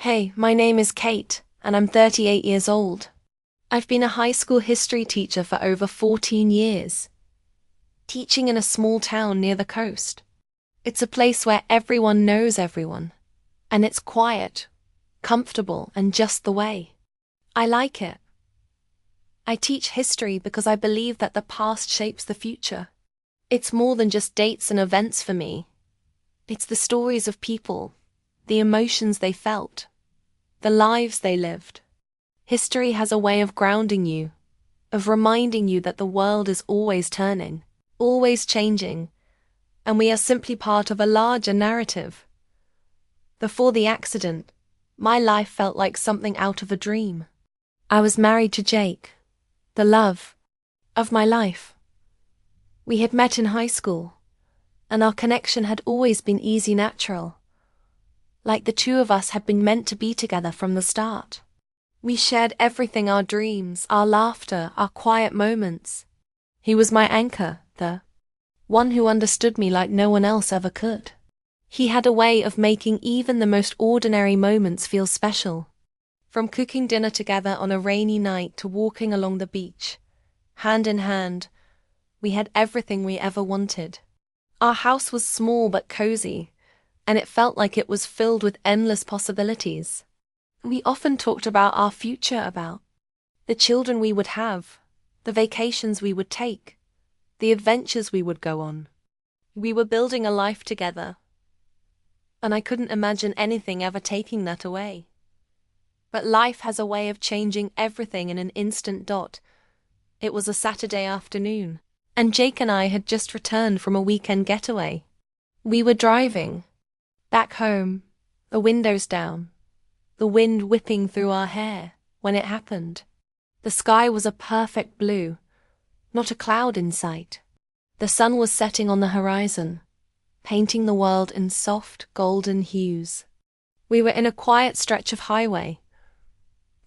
Hey, my name is Kate, and I'm 38 years old. I've been a high school history teacher for over 14 years, teaching in a small town near the coast. It's a place where everyone knows everyone, and it's quiet, comfortable, and just the way I like it. I teach history because I believe that the past shapes the future. It's more than just dates and events for me. It's the stories of people, the emotions they felt, the lives they lived. History has a way of grounding you, of reminding you that the world is always turning, always changing, and we are simply part of a larger narrative. Before the accident, my life felt like something out of a dream. I was married to Jake, the love of my life. We had met in high school, and our connection had always been easy, natural. Like the two of us had been meant to be together from the start. We shared everything, our dreams, our laughter, our quiet moments. He was my anchor, the one who understood me like no one else ever could. He had a way of making even the most ordinary moments feel special. From cooking dinner together on a rainy night to walking along the beach, hand in hand, we had everything we ever wanted. Our house was small but cozy, and it felt like it was filled with endless possibilities. We often talked about our future, about the children we would have, the vacations we would take, the adventures we would go on. We were building a life together, and I couldn't imagine anything ever taking that away. But life has a way of changing everything in an instant dot. It was a Saturday afternoon, and Jake and I had just returned from a weekend getaway. We were driving back home, the windows down, the wind whipping through our hair when it happened. The sky was a perfect blue, not a cloud in sight. The sun was setting on the horizon, painting the world in soft, golden hues. We were in a quiet stretch of highway,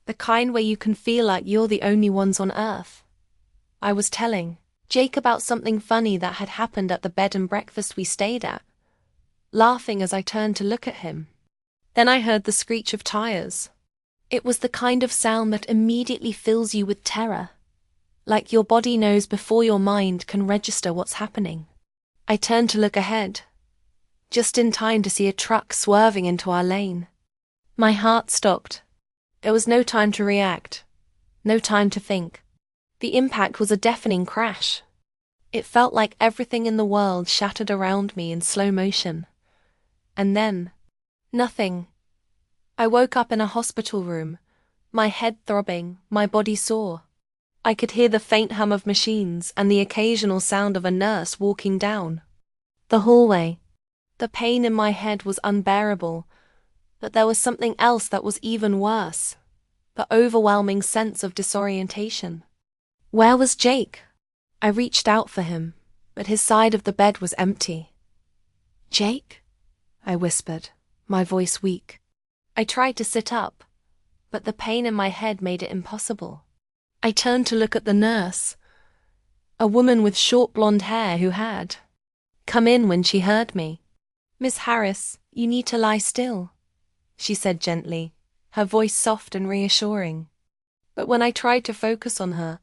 the kind where you can feel like you're the only ones on earth. I was telling Jake about something funny that had happened at the bed and breakfast we stayed at, laughing as I turned to look at him. Then I heard the screech of tires. It was the kind of sound that immediately fills you with terror, like your body knows before your mind can register what's happening. I turned to look ahead, just in time to see a truck swerving into our lane. My heart stopped. There was no time to react, no time to think. The impact was a deafening crash. It felt like everything in the world shattered around me in slow motion. And then, nothing. I woke up in a hospital room, my head throbbing, my body sore. I could hear the faint hum of machines and the occasional sound of a nurse walking down the hallway. The pain in my head was unbearable, but there was something else that was even worse, the overwhelming sense of disorientation. Where was Jake? I reached out for him, but his side of the bed was empty. Jake? I whispered, my voice weak. I tried to sit up, but the pain in my head made it impossible. I turned to look at the nurse, a woman with short blonde hair who had come in when she heard me. "Miss Harris, you need to lie still," she said gently, her voice soft and reassuring. But when I tried to focus on her,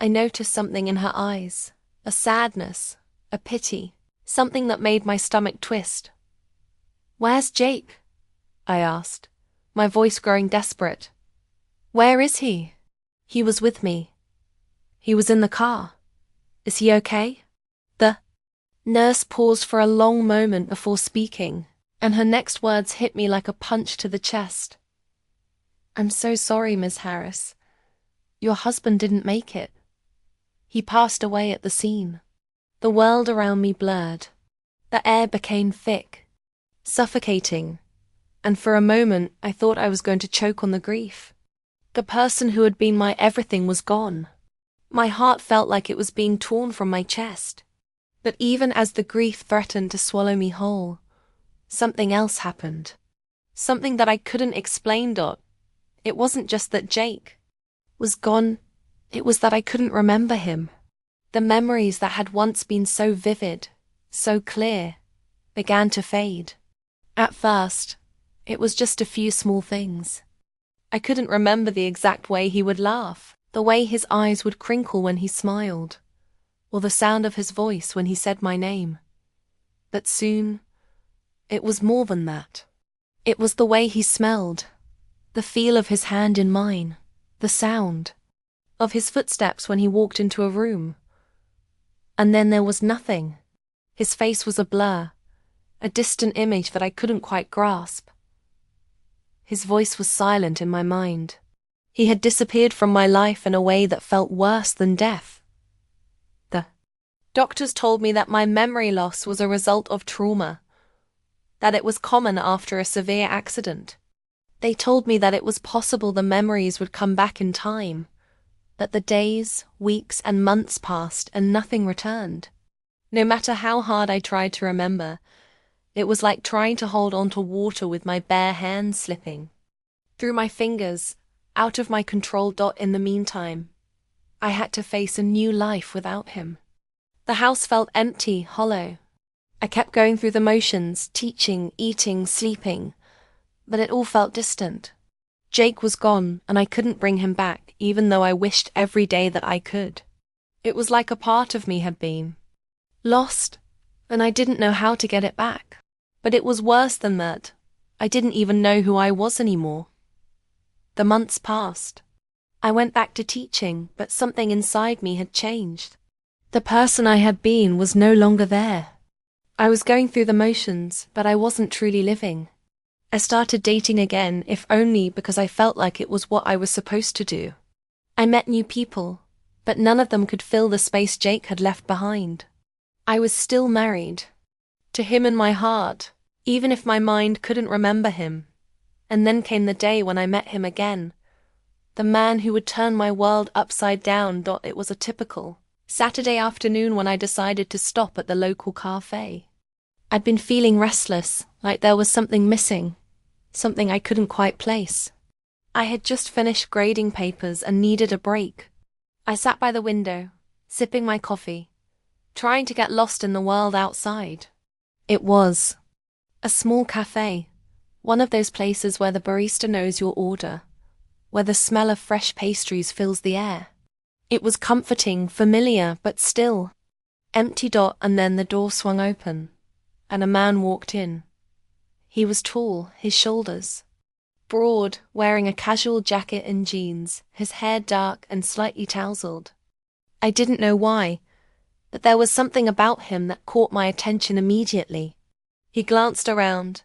I noticed something in her eyes, a sadness, a pity, something that made my stomach twist. "Where's Jake?" I asked, my voice growing desperate. "Where is he?" "He was with me. He was in the car. Is he okay?" The nurse paused for a long moment before speaking, and her next words hit me like a punch to the chest. "I'm so sorry, Miss Harris. Your husband didn't make it. He passed away at the scene." The world around me blurred. The air became thick, suffocating, and for a moment I thought I was going to choke on the grief. The person who had been my everything was gone. My heart felt like it was being torn from my chest. But even as the grief threatened to swallow me whole, something else happened. Something that I couldn't explain. It wasn't just that Jake was gone, it was that I couldn't remember him. The memories that had once been so vivid, so clear, began to fade. At first, It was just a few small things. I couldn't remember the exact way he would laugh, the way his eyes would crinkle when he smiled, or the sound of his voice when he said my name. But soon, it was more than that. It was the way he smelled, the feel of his hand in mine, the sound of his footsteps when he walked into a room. And then there was nothing. His face was a blur, a distant image that I couldn't quite grasp. His voice was silent in my mind. He had disappeared from my life in a way that felt worse than death. The doctors told me that my memory loss was a result of trauma, that it was common after a severe accident. They told me that it was possible the memories would come back in time, that the days, weeks, and months passed and nothing returned. No matter how hard I tried to remember, it was like trying to hold on to water with my bare hands slipping through my fingers, out of my control. In the meantime, I had to face a new life without him. The house felt empty, hollow. I kept going through the motions, teaching, eating, sleeping, but it all felt distant. Jake was gone, and I couldn't bring him back, even though I wished every day that I could. It was like a part of me had been lost, and I didn't know how to get it back. But it was worse than that. I didn't even know who I was anymore. The months passed. I went back to teaching, but something inside me had changed. The person I had been was no longer there. I was going through the motions, but I wasn't truly living. I started dating again, if only because I felt like it was what I was supposed to do. I met new people, but none of them could fill the space Jake had left behind. I was still married to him in my heart, even if my mind couldn't remember him. And then came the day when I met him again, the man who would turn my world upside down. It was a typical Saturday afternoon when I decided to stop at the local cafe. I'd been feeling restless, like there was something missing, something I couldn't quite place. I had just finished grading papers and needed a break. I sat by the window, sipping my coffee, trying to get lost in the world outside. It was a small cafe, one of those places where the barista knows your order, where the smell of fresh pastries fills the air. It was comforting, familiar, but still empty. And then the door swung open, and a man walked in. He was tall, his shoulders broad, wearing a casual jacket and jeans, his hair dark and slightly tousled. I didn't know why, but there was something about him that caught my attention immediately. He glanced around,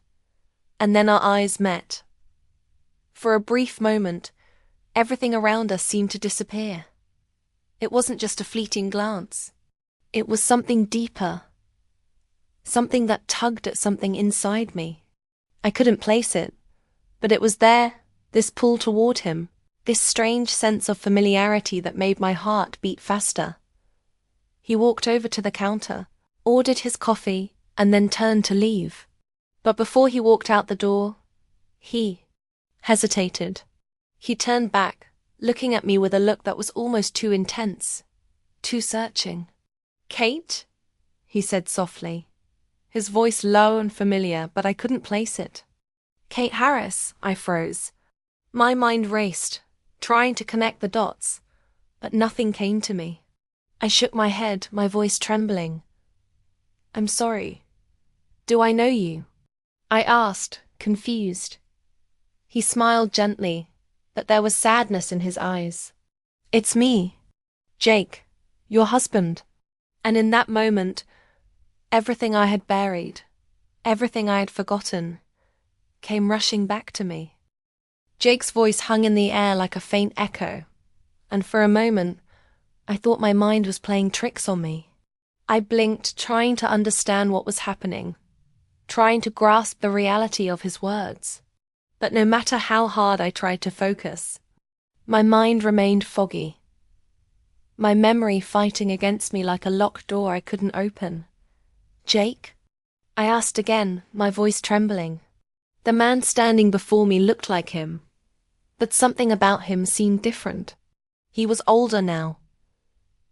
and then our eyes met. For a brief moment, everything around us seemed to disappear. It wasn't just a fleeting glance. It was something deeper, something that tugged at something inside me. I couldn't place it, but it was there, this pull toward him, this strange sense of familiarity that made my heart beat faster. He walked over to the counter, ordered his coffee, and then turned to leave. But before he walked out the door, he hesitated. He turned back, looking at me with a look that was almost too intense, too searching. "Kate?" he said softly, his voice low and familiar, but I couldn't place it. "Kate Harris," I froze. My mind raced, trying to connect the dots, but nothing came to me. I shook my head, my voice trembling. "I'm sorry. Do I know you?" I asked, confused. He smiled gently, but there was sadness in his eyes. "It's me, Jake, your husband." And in that moment, everything I had buried, everything I had forgotten, came rushing back to me. Jake's voice hung in the air like a faint echo, and for a moment, I thought my mind was playing tricks on me. I blinked, trying to understand what was happening, trying to grasp the reality of his words. But no matter how hard I tried to focus, my mind remained foggy, my memory fighting against me like a locked door I couldn't open. "Jake?" I asked again, my voice trembling. The man standing before me looked like him, but something about him seemed different. He was older now,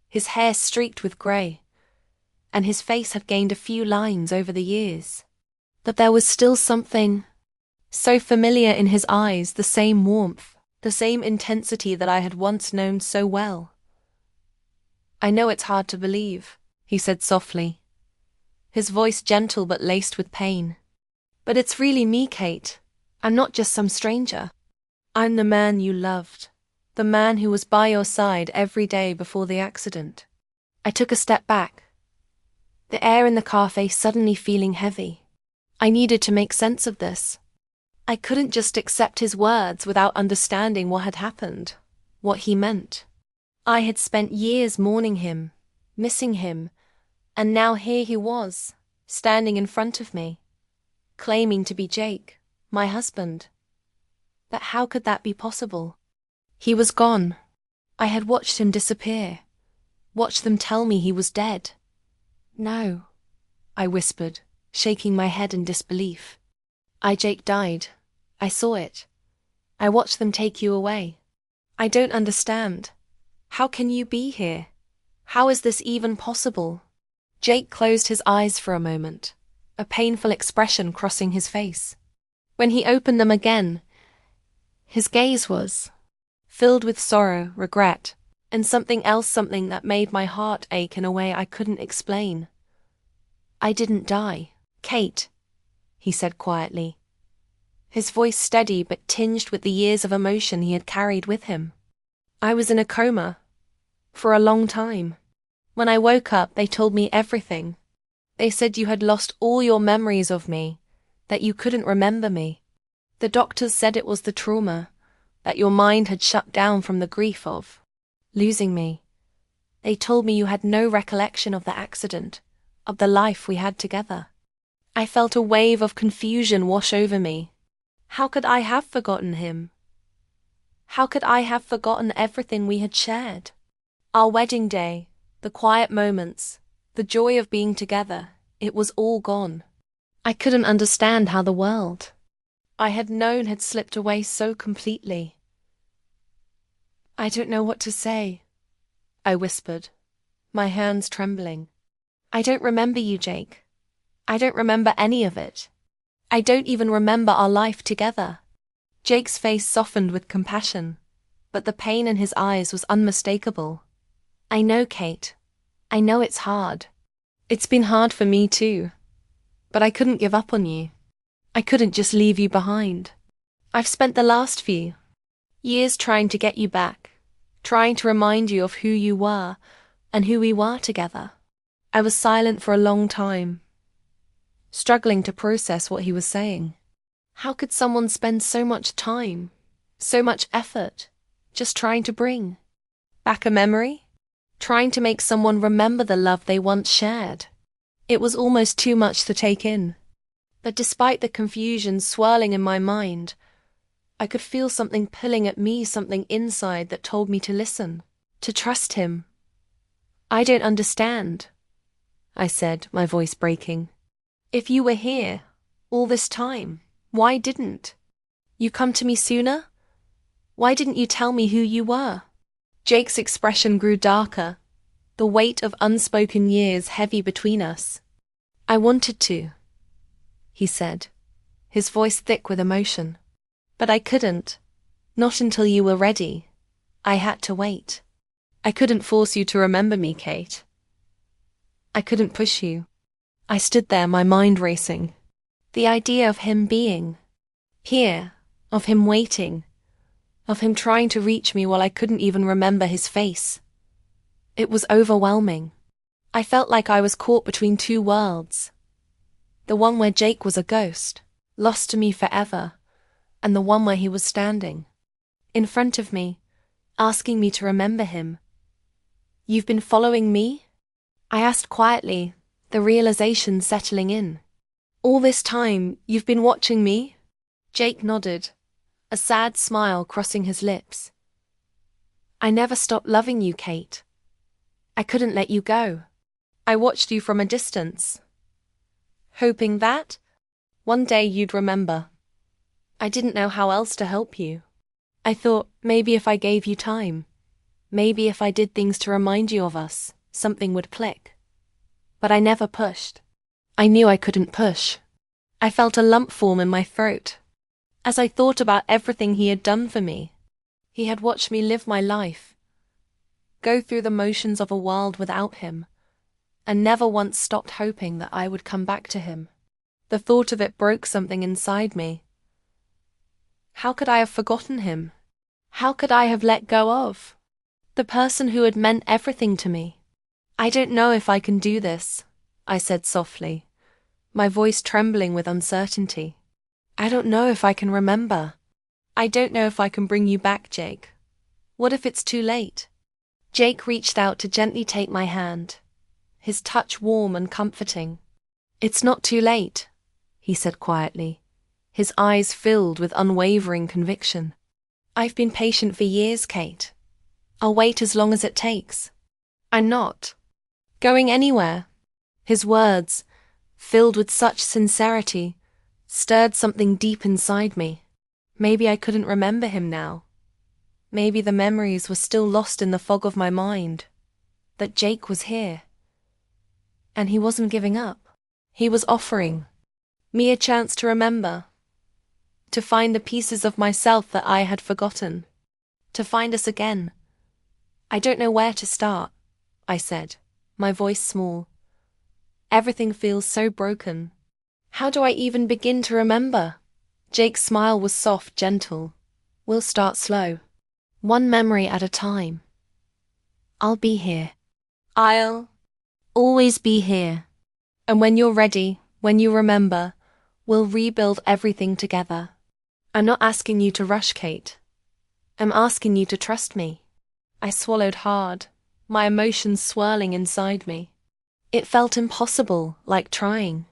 his hair streaked with grey, and his face had gained a few lines over the years. But there was still something So familiar in his eyes, the same warmth, the same intensity that I had once known so well. "I know it's hard to believe," he said softly, his voice gentle but laced with pain. "But it's really me, Kate. I'm not just some stranger. I'm the man you loved, the man who was by your side every day before the accident." I took a step back, the air in the cafe suddenly feeling heavy. I needed to make sense of this. I couldn't just accept his words without understanding what had happened, what he meant. I had spent years mourning him, missing him, and now here he was, standing in front of me, claiming to be Jake, my husband. But how could that be possible? He was gone. I had watched him disappear, watched them tell me he was dead. "No," I whispered, shaking my head in disbelief. Jake died. I saw it. I watched them take you away. I don't understand. How can you be here? How is this even possible?" Jake closed his eyes for a moment, a painful expression crossing his face. When he opened them again, his gaze was filled with sorrow, regret, and something else, something that made my heart ache in a way I couldn't explain. "I didn't die, Kate," he said quietly, his voice steady but tinged with the years of emotion he had carried with him. "I was in a coma for a long time. When I woke up, they told me everything. They said you had lost all your memories of me, that you couldn't remember me. The doctors said it was the trauma, that your mind had shut down from the grief of losing me. They told me you had no recollection of the accident, of the life we had together." I felt a wave of confusion wash over me. How could I have forgotten him? How could I have forgotten everything we had shared? Our wedding day, the quiet moments, the joy of being together, it was all gone. I couldn't understand how the world I had known had slipped away so completely. "I don't know what to say," I whispered, my hands trembling. "I don't remember you, Jake. I don't remember any of it. I don't even remember our life together." Jake's face softened with compassion, but the pain in his eyes was unmistakable. "I know, Kate. I know it's hard. It's been hard for me too. But I couldn't give up on you. I couldn't just leave you behind. I've spent the last few years trying to get you back, trying to remind you of who you were and who we were together." I was silent for a long time, struggling to process what he was saying. How could someone spend so much time, so much effort, just trying to bring back a memory? Trying to make someone remember the love they once shared? It was almost too much to take in. But despite the confusion swirling in my mind, I could feel something pulling at me, something inside that told me to listen, to trust him. "I don't understand," I said, my voice breaking. "If you were here all this time, why didn't you come to me sooner? Why didn't you tell me who you were?" Jake's expression grew darker, the weight of unspoken years heavy between us. "I wanted to," he said, his voice thick with emotion. "But I couldn't. Not until you were ready. I had to wait. I couldn't force you to remember me, Kate. I couldn't push you." I stood there, my mind racing. The idea of him being here, of him waiting, of him trying to reach me while I couldn't even remember his face. It was overwhelming. I felt like I was caught between two worlds. The one where Jake was a ghost, lost to me forever, and the one where he was standing in front of me, asking me to remember him. "You've been following me?" I asked quietly, the realization settling in. "All this time, you've been watching me?" Jake nodded, a sad smile crossing his lips. "I never stopped loving you, Kate. I couldn't let you go. I watched you from a distance, hoping that one day you'd remember. I didn't know how else to help you. I thought maybe if I gave you time, maybe if I did things to remind you of us, something would click. But I never pushed. I knew I couldn't push. I felt a lump form in my throat, as I thought about everything he had done for me. He had watched me live my life, go through the motions of a world without him, and never once stopped hoping that I would come back to him. The thought of it broke something inside me. How could I have forgotten him? How could I have let go of the person who had meant everything to me? I don't know if I can do this, I said softly, my voice trembling with uncertainty. I don't know if I can remember. I don't know if I can bring you back, Jake. What if it's too late? Jake reached out to gently take my hand, his touch warm and comforting. It's not too late, he said quietly, his eyes filled with unwavering conviction. I've been patient for years, Kate. I'll wait as long as it takes. I'm not going anywhere. His words, filled with such sincerity, stirred something deep inside me. Maybe I couldn't remember him now. Maybe the memories were still lost in the fog of my mind. That Jake was here. And he wasn't giving up. He was offering me a chance to remember, to find the pieces of myself that I had forgotten, to find us again. I don't know where to start, I said, my voice small. Everything feels so broken. How do I even begin to remember? Jake's smile was soft, gentle. We'll start slow. One memory at a time. I'll be here. I'll always be here. And when you're ready, when you remember, we'll rebuild everything together. I'm not asking you to rush, Kate. I'm asking you to trust me. I swallowed hard, my emotions swirling inside me. It felt impossible, like trying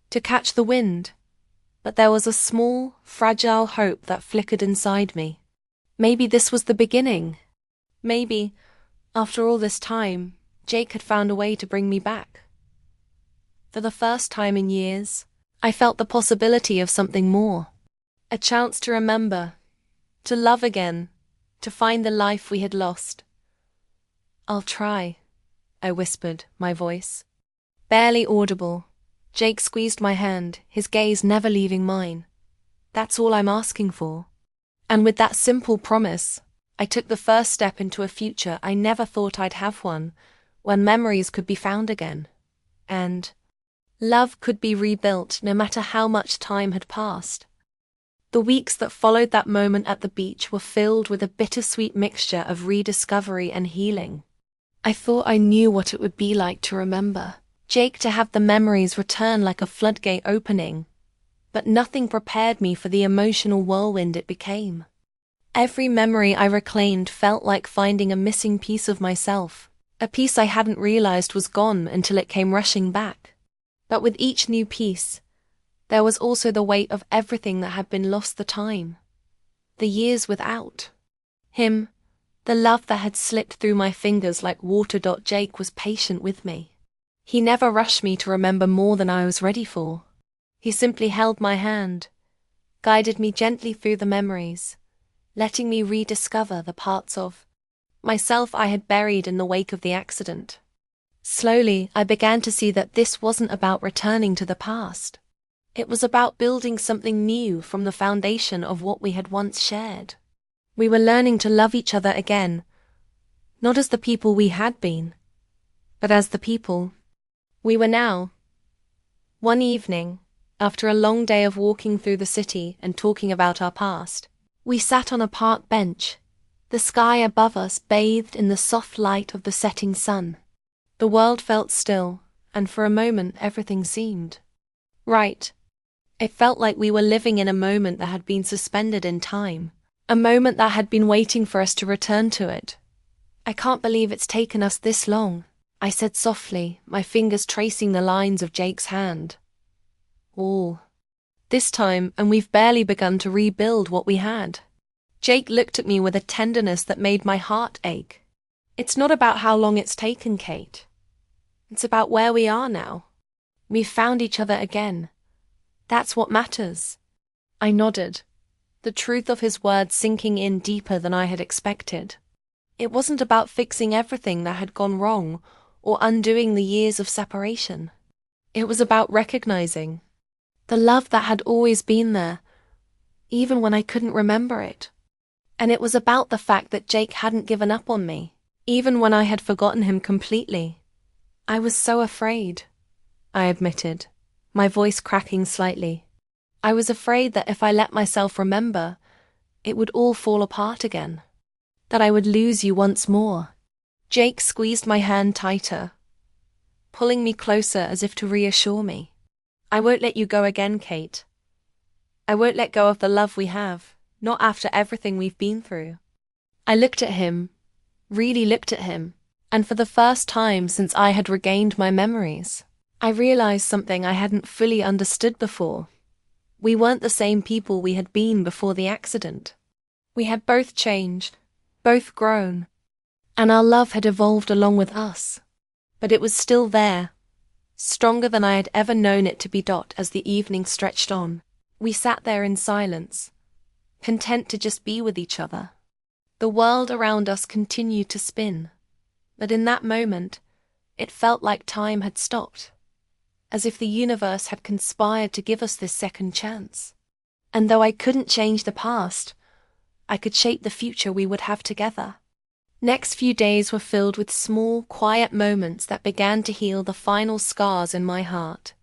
to catch the wind, but there was a small, fragile hope that flickered inside me. Maybe this was the beginning. Maybe, after all this time, Jake had found a way to bring me back. For the first time in years, I felt the possibility of something more. A chance to remember, to love again, to find the life we had lost. I'll try, I whispered, my voice barely audible. Jake squeezed my hand, his gaze never leaving mine. That's all I'm asking for. And with that simple promise, I took the first step into a future I never thought I'd have one, when memories could be found again. And love could be rebuilt no matter how much time had passed. The weeks that followed that moment at the beach were filled with a bittersweet mixture of rediscovery and healing. I thought I knew what it would be like to remember. Jake, to have the memories return like a floodgate opening. But nothing prepared me for the emotional whirlwind it became. Every memory I reclaimed felt like finding a missing piece of myself, a piece I hadn't realized was gone until it came rushing back. But with each new piece, there was also the weight of everything that had been lost, the time, the years without him, the love that had slipped through my fingers like water. Jake was patient with me. He never rushed me to remember more than I was ready for. He simply held my hand, guided me gently through the memories, letting me rediscover the parts of myself I had buried in the wake of the accident. Slowly, I began to see that this wasn't about returning to the past. It was about building something new from the foundation of what we had once shared. We were learning to love each other again, not as the people we had been, but as the people we were now. One evening, after a long day of walking through the city and talking about our past, we sat on a park bench, the sky above us bathed in the soft light of the setting sun. The world felt still, and for a moment everything seemed right. It felt like we were living in a moment that had been suspended in time, a moment that had been waiting for us to return to it. I can't believe it's taken us this long, I said softly, my fingers tracing the lines of Jake's hand. All this time, and we've barely begun to rebuild what we had. Jake looked at me with a tenderness that made my heart ache. It's not about how long it's taken, Kate. It's about where we are now. We've found each other again. That's what matters. I nodded, the truth of his words sinking in deeper than I had expected. It wasn't about fixing everything that had gone wrong or undoing the years of separation. It was about recognizing the love that had always been there, even when I couldn't remember it. And it was about the fact that Jake hadn't given up on me, even when I had forgotten him completely. I was so afraid, I admitted, my voice cracking slightly. I was afraid that if I let myself remember, it would all fall apart again. That I would lose you once more. Jake squeezed my hand tighter, pulling me closer as if to reassure me. I won't let you go again, Kate. I won't let go of the love we have, not after everything we've been through. I looked at him, really looked at him, and for the first time since I had regained my memories, I realized something I hadn't fully understood before. We weren't the same people we had been before the accident. We had both changed, both grown, and our love had evolved along with us. But it was still there, stronger than I had ever known it to be. As the evening stretched on, we sat there in silence, content to just be with each other. The world around us continued to spin, but in that moment, it felt like time had stopped, as if the universe had conspired to give us this second chance. And though I couldn't change the past, I could shape the future we would have together. Next few days were filled with small, quiet moments that began to heal the final scars in my heart.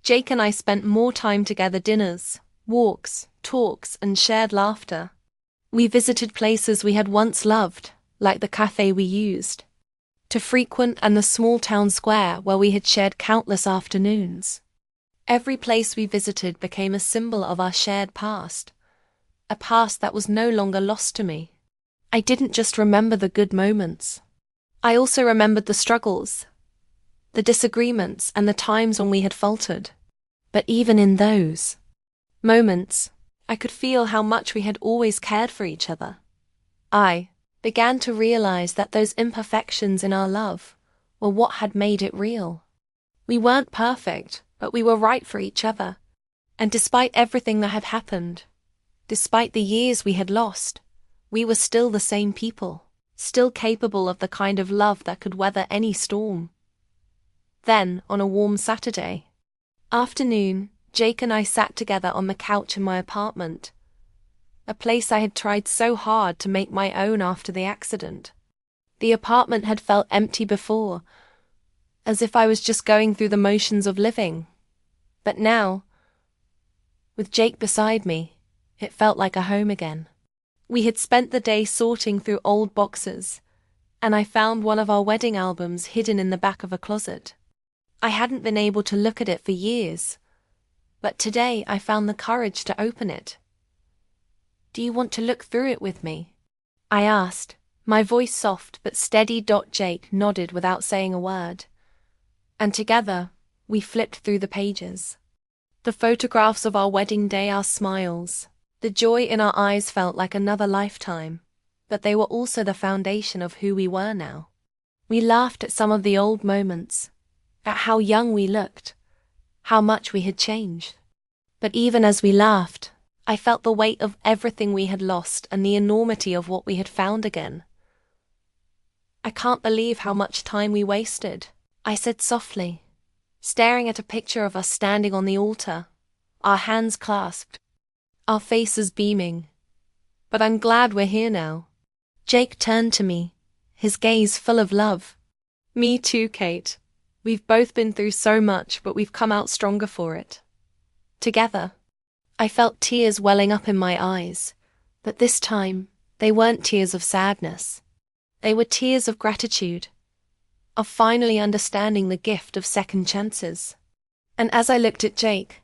Jake and I spent more time together: dinners, walks, talks, and shared laughter. We visited places we had once loved, like the cafe we used to frequent and the small town square where we had shared countless afternoons. Every place we visited became a symbol of our shared past, a past that was no longer lost to me. I didn't just remember the good moments. I also remembered the struggles, the disagreements, and the times when we had faltered. But even in those moments, I could feel how much we had always cared for each other. I began to realize that those imperfections in our love were what had made it real. We weren't perfect, but we were right for each other. And despite everything that had happened, despite the years we had lost, we were still the same people, still capable of the kind of love that could weather any storm. Then, on a warm Saturday afternoon, Jake and I sat together on the couch in my apartment, a place I had tried so hard to make my own after the accident. The apartment had felt empty before, as if I was just going through the motions of living. But now, with Jake beside me, it felt like a home again. We had spent the day sorting through old boxes, and I found one of our wedding albums hidden in the back of a closet. I hadn't been able to look at it for years, but today I found the courage to open it. "Do you want to look through it with me?" I asked, my voice soft but steady. Jake nodded without saying a word, and together we flipped through the pages. The photographs of our wedding day, our smiles, the joy in our eyes felt like another lifetime, but they were also the foundation of who we were now. We laughed at some of the old moments, at how young we looked, how much we had changed. But even as we laughed, I felt the weight of everything we had lost and the enormity of what we had found again. "I can't believe how much time we wasted," I said softly, staring at a picture of us standing on the altar, our hands clasped, our faces beaming. "But I'm glad we're here now." Jake turned to me, his gaze full of love. "Me too, Kate. We've both been through so much, but we've come out stronger for it. Together." I felt tears welling up in my eyes, but this time they weren't tears of sadness. They were tears of gratitude, of finally understanding the gift of second chances. And as I looked at Jake,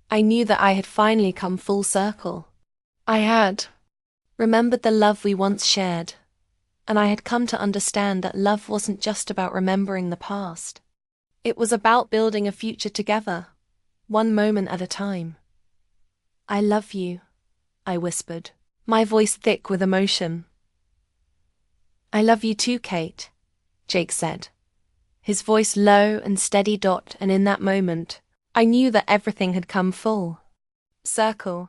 I knew that I had finally come full circle. I had remembered the love we once shared, and I had come to understand that love wasn't just about remembering the past. It was about building a future together, one moment at a time. "I love you," I whispered, my voice thick with emotion. "I love you too, Kate," Jake said, his voice low and steady. And in that moment, I knew that everything had come full circle.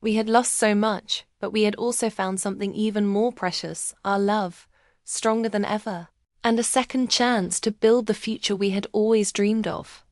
We had lost so much, but we had also found something even more precious: our love, stronger than ever, and a second chance to build the future we had always dreamed of.